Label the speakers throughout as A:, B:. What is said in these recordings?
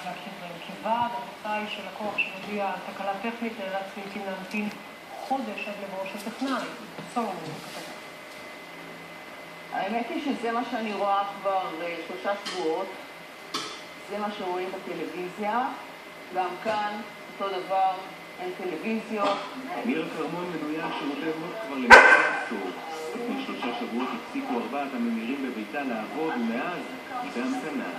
A: להשאיר כבד. התוצאה היא שלקוח שמודיע על תקלה טכנית נאלץ לעתים להמתין חודש עד לבואו של טכנאי. סולומון כתבה.
B: האמת היא שזה מה שאני רואה כבר 3 שבועות. זה מה שרואים בטלוויזיה. גם כאן אותו דבר, אין טלוויזיות.
C: מירה כרמון מנויה שירותי הוט כבר למעלה עשור. לפני 3 שבועות הפסיקו 4 הממירים בביתה לעבוד, ומאז היא בהמתנה.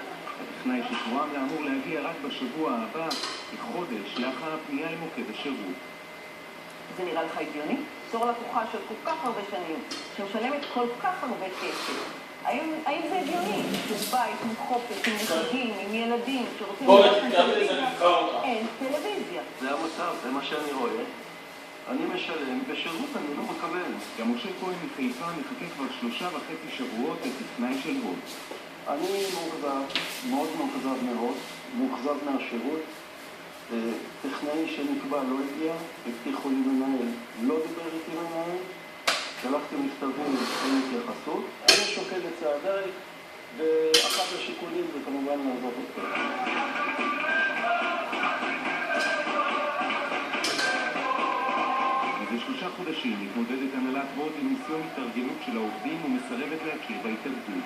C: הטכנאי שתואם לאמור להגיע רק בשבוע הבא, כחודש לאחר הפנייה למוקד השירות.
B: זה נראה לך הגיוני? תור לקוחה של כל כך הרבה שנים, שמשלמת כל כך הרבה כסף. האם זה הגיוני? שבית עם חופש, עם נכדים, עם ילדים, שרוצים לראות טלוויזיה, אין טלוויזיה.
D: זה המצב, זה מה שאני רואה. אני משלם, בשירות אני לא מקבל.
C: גם משה כהן מחיפה מחכה כבר 3.5 שבועות לטכנאי של הוט.
D: אני מאוכזב, מאוד מאוכזב מהשירות. טכנאי שנקבע לא הגיע, הבטיחו לי מנהל, לא דיבר איתי מנהל, שלחתי מכתבים אין התייחסות. אני שוקל לצעדיי, ואחת השיקולים זה כמובן לעזוב אותו.
C: מזה 3 חודשים מתמודדת הנהלת הוט עם ניסיון התארגנות של העובדים ומסרבת להכיר בהתאגדות.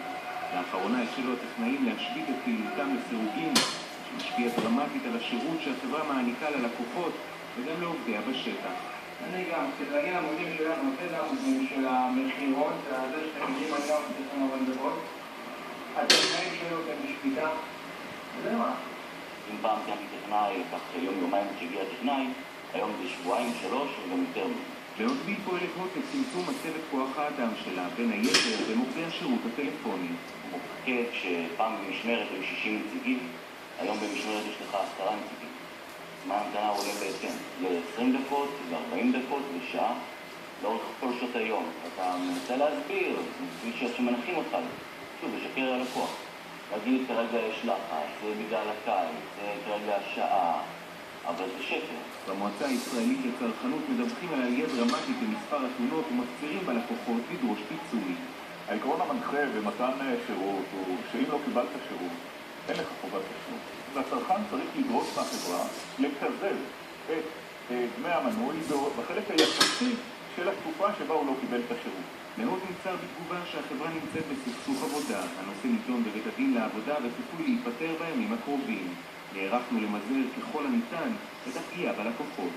C: לאחרונה התחילו הטכנאים להשבית את פעילותם לסירוגין, שמשפיע דרמטית על השירות שהחברה מעניקה ללקוחות וגם לעובדיה בשטח.
E: אני גם, צריך להגיד לעמודים שלנו, נותן לעמודים של המחירות, זה שאתם יודעים על גם שצריכים אבל לדבות, הטכנאים שלו הם בשביתה, וזה מה?
F: אם פעם קיימתי טכנאי, כך יום-יומיים שהגיע הטכנאי, היום זה 2-3 וגם יותר.
C: במקביל פועלת הוט לצמצום מצבת כוח האדם שלה, בין היתר במוקדי השירות הטלפוני.
F: מוקד שפעם במשמרת היו 60 נציגים, היום במשמרת יש לך 10 נציגים. זמן המתנה עולה בהתאם, ל-20 דקות, ל-40 דקות, לשעה, לאורך כל שעות היום. אתה מנסה להסביר, בשביל שמנחים אותך, שוב, לשקר על הלקוח. להגיד כרגע יש לחץ, זה בגלל הקיץ, זה כרגע השעה, אבל זה שקר.
C: במועצה הישראלית לצרכנות מדווחים על עלייה דרמטית במספר התלונות ומפצירים בלקוחות לדרוש פיצוי.
G: העקרון המנחה במתן שירות הוא שאם לא קיבלת שירות, אין לך חובת תשלום. והצרכן צריך לדרוש מהחברה לקזז את דמי המנוי בחלק היחסי של התקופה שבה הוא לא קיבל את השירות.
C: מאוד נמצא בתגובה שהחברה נמצאת בסכסוך עבודה. הנושא נידון בבית הדין לעבודה וצפוי להיפטר בימים הקרובים. נערכנו למזער ככל הניתן את הפגיעה בלקוחות.